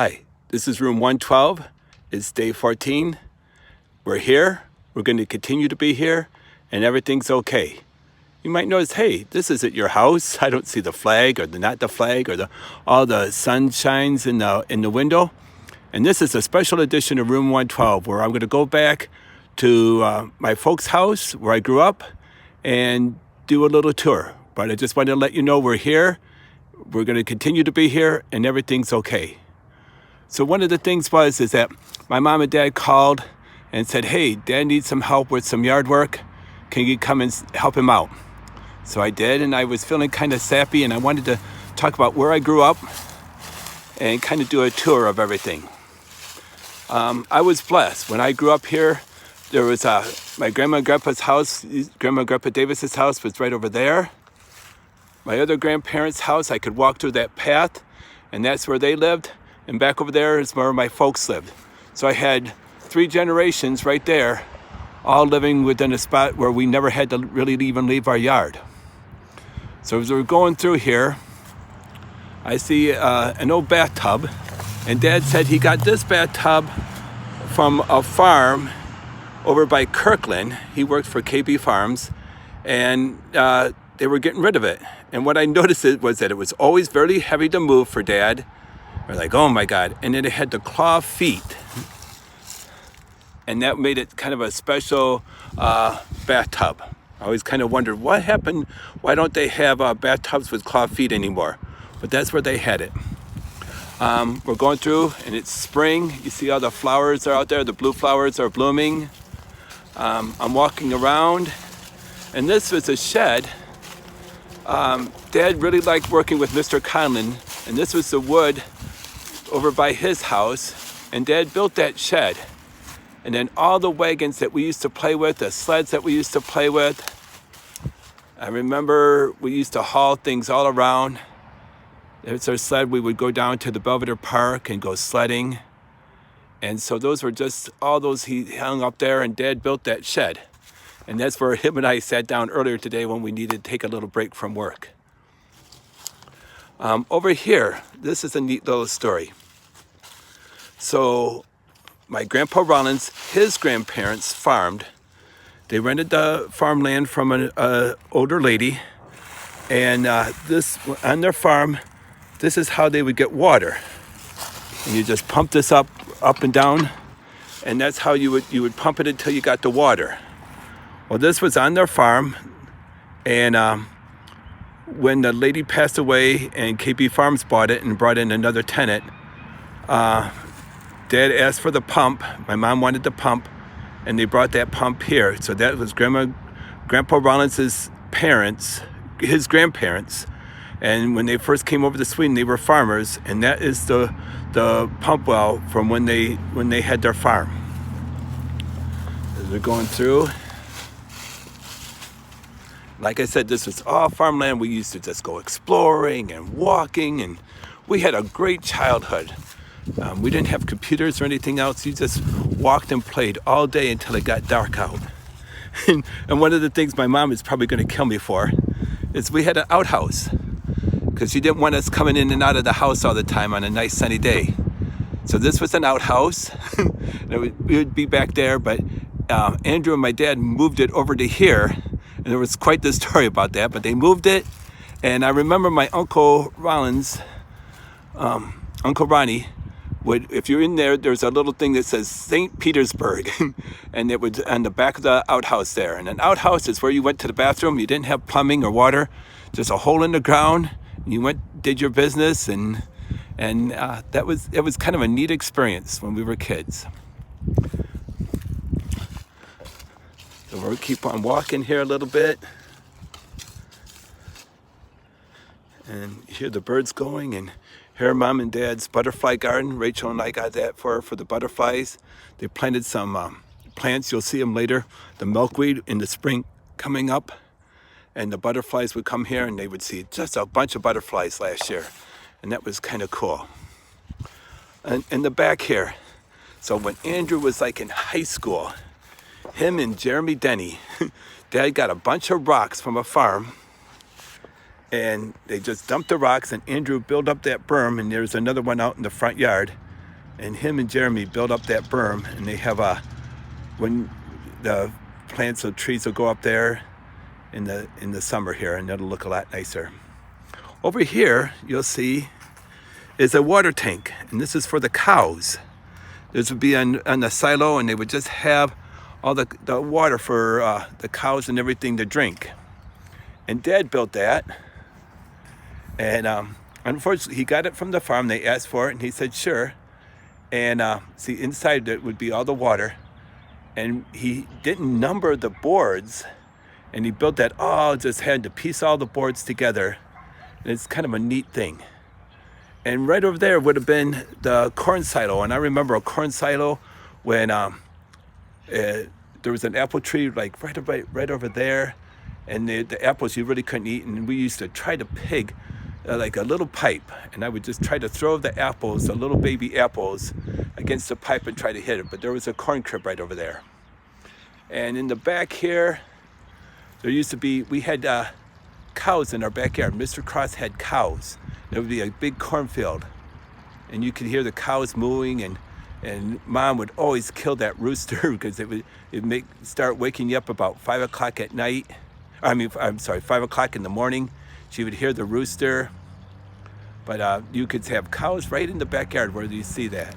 Hi, this is room 112. It's day 14. We're here. We're going to continue to be here, and everything's okay. You might notice, hey, this isn't your house. I don't see the flag or not the flag or all the sun shines in the window. And this is a special edition of room 112 where I'm going to go back to my folks' house where I grew up and do a little tour. But I just wanted to let you know we're here. We're going to continue to be here, and everything's okay. So one of the things is that my mom and dad called and said, hey, Dad needs some help with some yard work. Can you come and help him out? So I did, and I was feeling kind of sappy, and I wanted to talk about where I grew up and kind of do a tour of everything. I was blessed. When I grew up here, there was my grandma and grandpa's house. Grandma and Grandpa Davis's house was right over there. My other grandparents' house, I could walk through that path, and that's where they lived. And back over there is where my folks lived. So I had 3 generations right there, all living within a spot where we never had to really even leave our yard. So as we're going through here, I see an old bathtub. And Dad said he got this bathtub from a farm over by Kirkland. He worked for KB Farms, and they were getting rid of it. And what I noticed was that it was always very heavy to move for Dad. We're like, oh my God. And then it had the claw feet. And that made it kind of a special bathtub. I always kind of wondered what happened. Why don't they have bathtubs with claw feet anymore? But that's where they had it. We're going through, and it's spring. You see all the flowers are out there. The blue flowers are blooming. I'm walking around, and this was a shed. Dad really liked working with Mr. Conlon, and this was the wood over by his house, and Dad built that shed. And then all the wagons that we used to play with, the sleds that we used to play with. I remember we used to haul things all around. There's our sled. We would go down to the Belvedere Park and go sledding. And so those were just all those he hung up there, and Dad built that shed. And that's where him and I sat down earlier today when we needed to take a little break from work. Over here, this is a neat little story. So my Grandpa Rollins, his grandparents farmed. They rented the farmland from an older lady. And this on their farm, this is how they would get water. And you just pump this up and down, and that's how you would pump it until you got the water. Well, this was on their farm, and when the lady passed away and KB Farms bought it and brought in another tenant, Dad asked for the pump. My mom wanted the pump, and they brought that pump here. So that was Grandpa Rollins' parents, his grandparents. And when they first came over to Sweden, they were farmers, and that is the pump well from when they had their farm. As we're going through, like I said, this was all farmland. We used to just go exploring and walking, and we had a great childhood. We didn't have computers or anything else. You just walked and played all day until it got dark out. And one of the things my mom is probably going to kill me for is we had an outhouse, because she didn't want us coming in and out of the house all the time on a nice sunny day. So this was an outhouse. We would be back there, but Andrew and my dad moved it over to here. And there was quite the story about that, but they moved it. And I remember my Uncle Rollins, Uncle Ronnie, if you're in there, there's a little thing that says St. Petersburg, and it was on the back of the outhouse there. And an outhouse is where you went to the bathroom. You didn't have plumbing or water, just a hole in the ground. You did your business, and it was kind of a neat experience when we were kids. So we'll keep on walking here a little bit, and you hear the birds going, and here Mom and Dad's butterfly garden. Rachel and I got that for the butterflies. They planted some plants. You'll see them later. The milkweed in the spring coming up. And the butterflies would come here, and they would see just a bunch of butterflies last year. And that was kind of cool. And in the back here, so when Andrew was like in high school, him and Jeremy Denny, Dad got a bunch of rocks from a farm, and they just dumped the rocks, and Andrew built up that berm, and there's another one out in the front yard. And him and Jeremy built up that berm, and they have when the plants or trees will go up there in the summer here, and it'll look a lot nicer. Over here, you'll see is a water tank, and this is for the cows. This would be on the silo, and they would just have all the water for the cows and everything to drink. And Dad built that, and unfortunately he got it from the farm. They asked for it, and he said sure. And see, inside it would be all the water, and he didn't number the boards, and he built that all, just had to piece all the boards together, and it's kind of a neat thing. And right over there would have been the corn silo. And I remember a corn silo when there was an apple tree like right over there. And the apples you really couldn't eat. And we used to try to peg like a little pipe. And I would just try to throw the apples, the little baby apples, against the pipe and try to hit it. But there was a corn crib right over there. And in the back here, there used to be, we had cows in our backyard. Mr. Cross had cows. There would be a big cornfield, and you could hear the cows mooing, and Mom would always kill that rooster because it start waking you up about 5 o'clock at night. I'm sorry, 5 o'clock in the morning. She would hear the rooster, but you could have cows right in the backyard where you see that,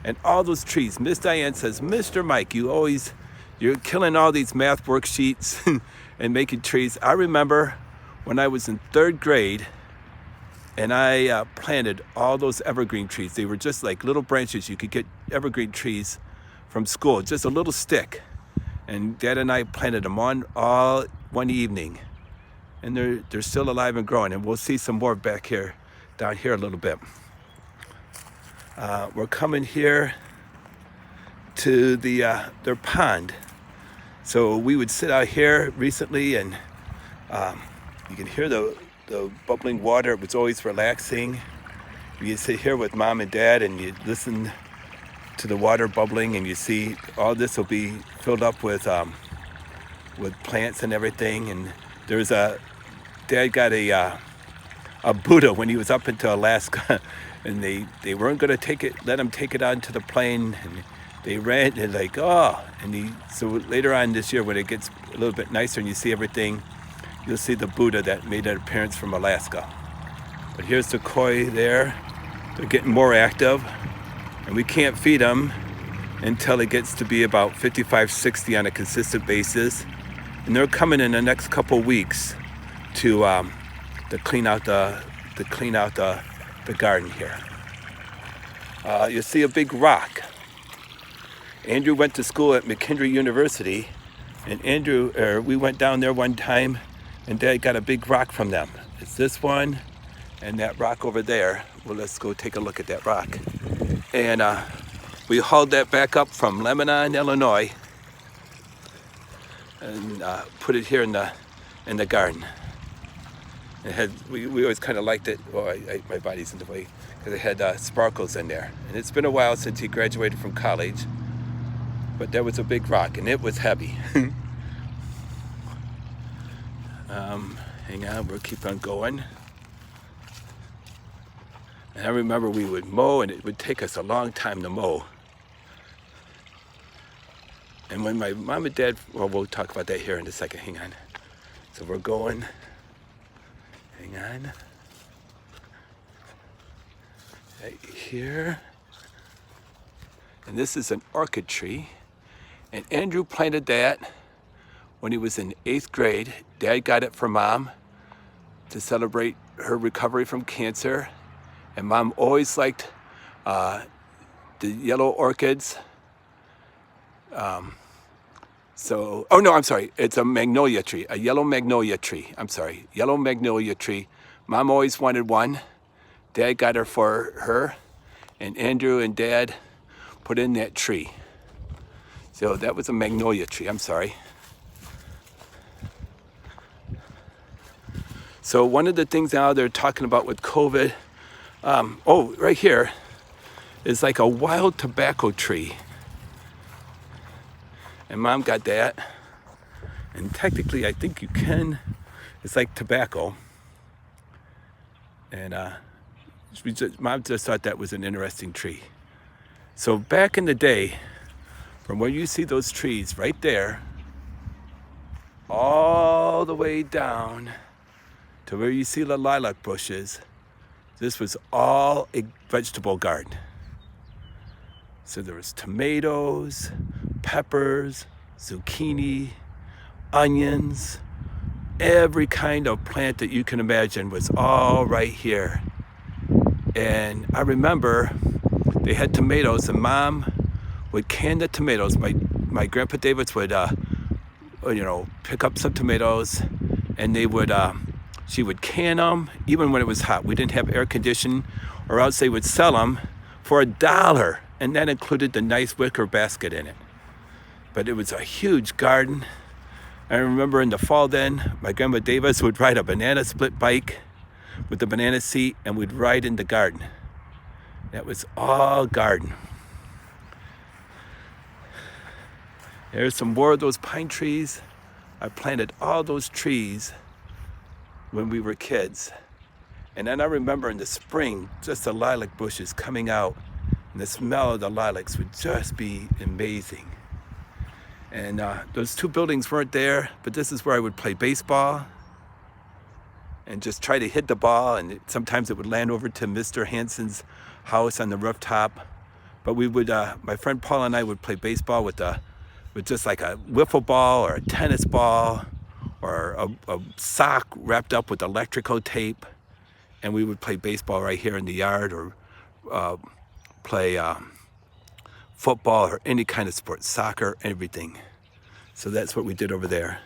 and all those trees. Miss Diane says, Mr. Mike, you're killing all these math worksheets and making trees. I remember when I was in 3rd grade. And I planted all those evergreen trees. They were just like little branches. You could get evergreen trees from school, just a little stick. And Dad and I planted them all one evening. And they're still alive and growing. And we'll see some more back here, down here a little bit. We're coming here to their pond. So we would sit out here recently, and you can hear the bubbling water. It was always relaxing. You sit here with Mom and Dad, and you listen to the water bubbling, and you see all this will be filled up with plants and everything. And there's Dad got a Buddha when he was up into Alaska, and they weren't going to let him take it onto the plane, and they ran and like, oh, so later on this year when it gets a little bit nicer and you see everything, you'll see the Buddha that made an appearance from Alaska. But here's the koi there. They're getting more active, and we can't feed them until it gets to be about 55, 60 on a consistent basis. And they're coming in the next couple weeks to clean out the garden here. You'll see a big rock. Andrew went to school at McKendree University, and we went down there one time, and Dad got a big rock from them. It's this one and that rock over there. Well, let's go take a look at that rock. And we hauled that back up from Lebanon, Illinois, and put it here in the garden. We always kind of liked it. Well, my body's in the way because it had sparkles in there. And it's been a while since he graduated from college, but that was a big rock, and it was heavy. Hang on, we'll keep on going. And I remember we would mow, and it would take us a long time to mow. And when my mom and dad, well, we'll talk about that here in a second. Hang on. So we're going. Hang on. Right here. And this is an orchid tree. And Andrew planted that when he was in 8th grade. Dad got it for Mom to celebrate her recovery from cancer. And Mom always liked the yellow orchids. Oh no, I'm sorry. It's a magnolia tree, a yellow magnolia tree. I'm sorry, yellow magnolia tree. Mom always wanted one. Dad got her for her, and Andrew and Dad put in that tree. So that was a magnolia tree, I'm sorry. So one of the things now they're talking about with COVID, right here is like a wild tobacco tree. And Mom got that. And technically, I think you can. It's like tobacco. And Mom just thought that was an interesting tree. So back in the day, from where you see those trees right there, all the way down to where you see the lilac bushes, this was all a vegetable garden. So there was tomatoes, peppers, zucchini, onions, every kind of plant that you can imagine was all right here. And I remember they had tomatoes, and Mom would can the tomatoes. My Grandpa Davis would, pick up some tomatoes, and she would can them even when it was hot. We didn't have air conditioning, or else they would sell them for $1, and that included the nice wicker basket in it. But it was a huge garden. I remember in the fall then, my Grandma Davis would ride a banana split bike with the banana seat, and we'd ride in the garden. That was all garden. There's some more of those pine trees. I planted all those trees when we were kids. And then I remember in the spring, just the lilac bushes coming out, and the smell of the lilacs would just be amazing. And those two buildings weren't there, but this is where I would play baseball and just try to hit the ball, and sometimes it would land over to Mr. Hansen's house on the rooftop. But we would, my friend Paul and I would play baseball with just like a wiffle ball or a tennis ball or a sock wrapped up with electrical tape, and we would play baseball right here in the yard, or play football or any kind of sport, soccer, everything. So that's what we did over there.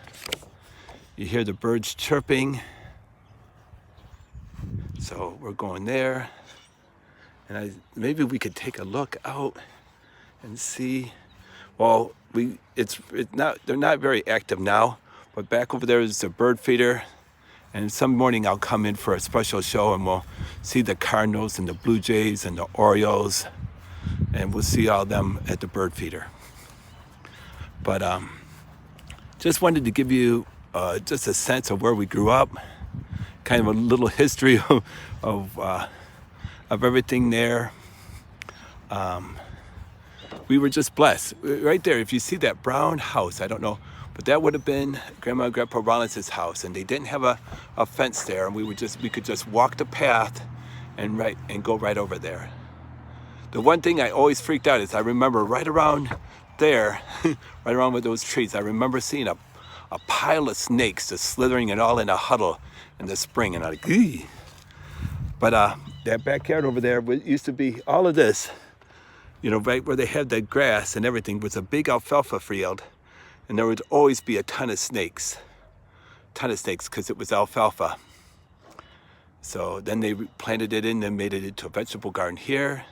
You hear the birds chirping. So we're going there, and maybe we could take a look out and see. Well, they're not very active now, but back over there is the bird feeder, and some morning I'll come in for a special show, and we'll see the Cardinals and the Blue Jays and the Orioles, and we'll see all them at the bird feeder. But just wanted to give you just a sense of where we grew up, kind of a little history of everything there. We were just blessed. Right there, if you see that brown house, I don't know, but that would have been Grandma and Grandpa Rollins' house, and they didn't have a fence there, and we could just walk the path and go right over there. The one thing I always freaked out is I remember right around there, right around with those trees, I remember seeing a pile of snakes just slithering and all in a huddle in the spring, and I'm like, eee. But that backyard over there used to be all of this, right where they had the grass and everything was a big alfalfa field, and there would always be a ton of snakes because it was alfalfa. So then they planted it in and made it into a vegetable garden here.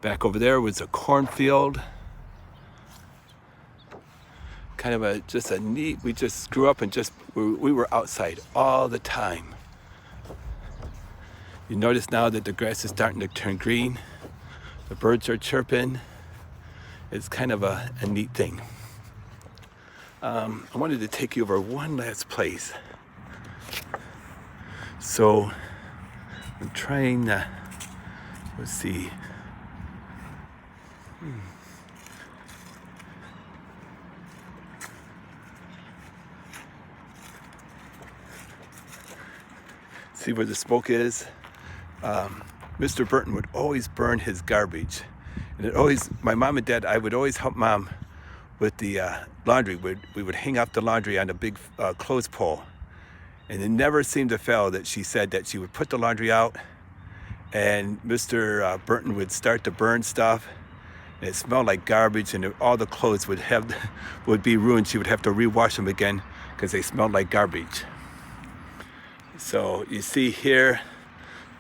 Back over there was a cornfield. Kind of just a neat, we just grew up and we were outside all the time. You notice now that the grass is starting to turn green. The birds are chirping. It's kind of a neat thing. I wanted to take you over one last place. So I'm trying to, let's see. See where the smoke is? Mr. Burton would always burn his garbage. And my mom and dad, I would always help Mom with the laundry. We would hang up the laundry on a big clothes pole. And it never seemed to fail that she said that she would put the laundry out, and Mr. Burton would start to burn stuff, and it smelled like garbage, and all the clothes would be ruined. She would have to rewash them again because they smelled like garbage. So you see here,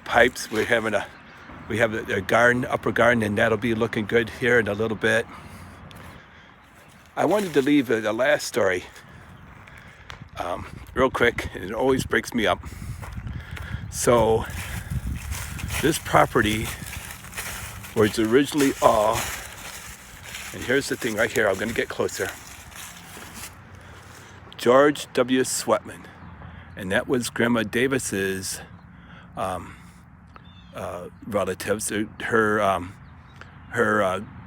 pipes. We have a garden, upper garden, and that'll be looking good here in a little bit. I wanted to leave the last story real quick, and it always breaks me up. So this property was originally all, and here's the thing right here, I'm going to get closer. George W. Sweatman, and that was Grandma Davis's relatives. Her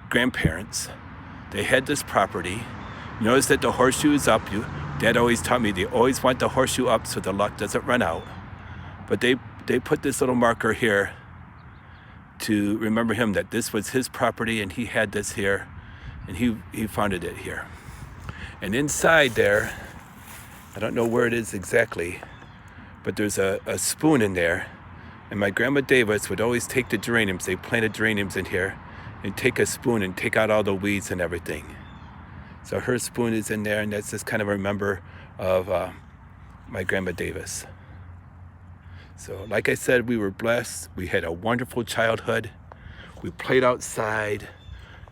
grandparents. They had this property. Notice that the horseshoe is up. Dad always taught me they always want the horseshoe up so the luck doesn't run out. But they put this little marker here to remember him that this was his property and he had this here and he founded it here. And inside there, I don't know where it is exactly, but there's a spoon in there. And my grandma Davis would always take the geraniums. They planted geraniums in here and take a spoon and take out all the weeds and everything. So her spoon is in there, and that's just kind of a remember of my grandma Davis. So like I said, we were blessed. We had a wonderful childhood. We played outside.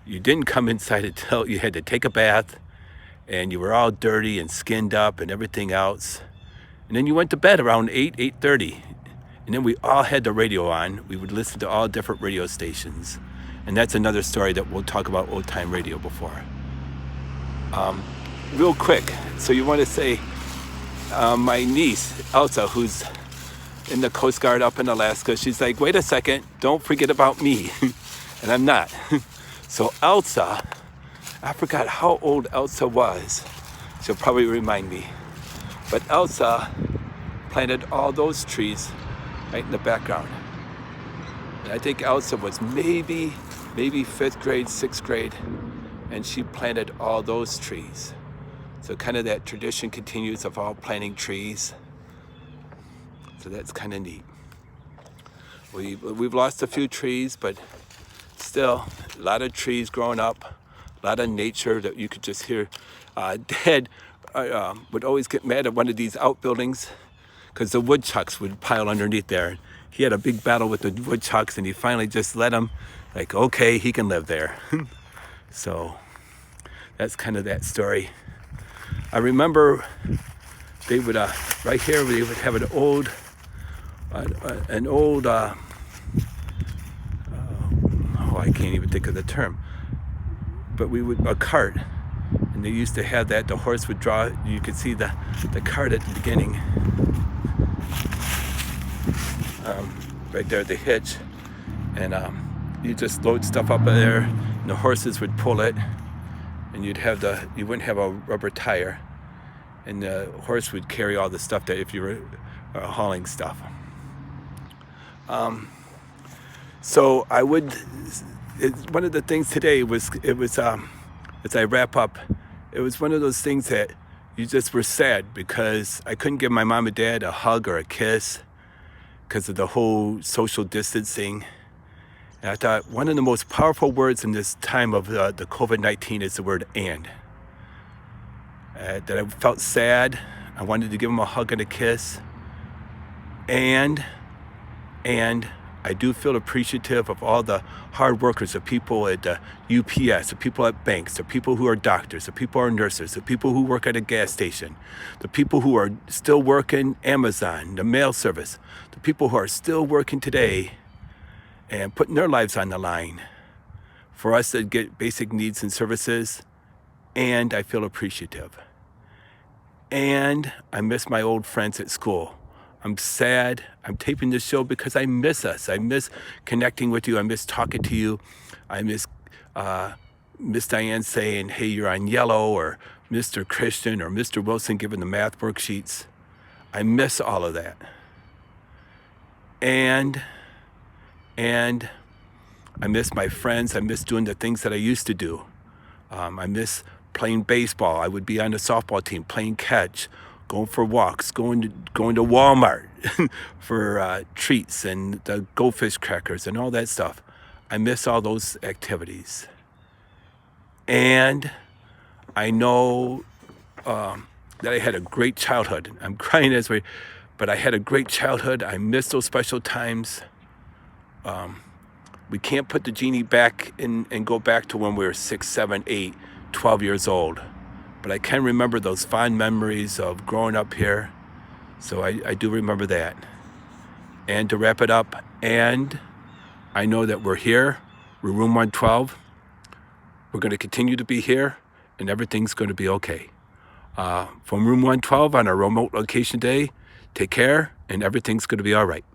You didn't come inside until you had to take a bath, and you were all dirty and skinned up and everything else. And then you went to bed around 8:30. And then we all had the radio on. We would listen to all different radio stations. And that's another story that we'll talk about old time radio before. Real quick, so you want to say, my niece, Elsa, who's in the Coast Guard up in Alaska, she's like, wait a second, don't forget about me. And I'm not. So Elsa, I forgot how old Elsa was. She'll probably remind me. But Elsa planted all those trees right in the background. And I think Elsa was maybe 5th grade, 6th grade, and she planted all those trees. So kind of that tradition continues of all planting trees. So that's kind of neat. We've lost a few trees, but still a lot of trees growing up, a lot of nature that you could just hear. Dad would always get mad at one of these outbuildings because the woodchucks would pile underneath there. He had a big battle with the woodchucks, and he finally just let them, like, okay, he can live there. So that's kind of that story. I remember they would, right here, they would have an old, I can't even think of the term, but a cart. And they used to have that, the horse would draw, you could see the cart at the beginning. Right there, the hitch, and you just load stuff up there, and the horses would pull it, and you wouldn't have a rubber tire, and the horse would carry all the stuff that if you were hauling stuff. So one of the things today was as I wrap up, it was one of those things that you just were sad because I couldn't give my mom and dad a hug or a kiss because of the whole social distancing. And I thought one of the most powerful words in this time of the COVID-19 is the word and. That I felt sad. I wanted to give them a hug and a kiss. And I do feel appreciative of all the hard workers, the people at the UPS, the people at banks, the people who are doctors, the people who are nurses, the people who work at a gas station, the people who are still working Amazon, the mail service, the people who are still working today and putting their lives on the line for us to get basic needs and services. And I feel appreciative. And I miss my old friends at school. I'm sad. I'm taping this show because I miss us. I miss connecting with you. I miss talking to you. I miss Miss Diane saying, hey, you're on yellow, or Mr. Christian or Mr. Wilson giving the math worksheets. I miss all of that. And I miss my friends. I miss doing the things that I used to do. I miss playing baseball. I would be on the softball team, playing catch, going for walks, going to Walmart for treats and the goldfish crackers and all that stuff. I miss all those activities. And I know that I had a great childhood. I'm crying as way, but I had a great childhood. I miss those special times. We can't put the genie back in and go back to when we were 6, 7, 8, 12 years old. But I can remember those fond memories of growing up here. So I do remember that. And to wrap it up, and I know that we're here. We're Room 112. We're going to continue to be here, and everything's going to be okay. From Room 112 on our remote location day, take care, and everything's going to be all right.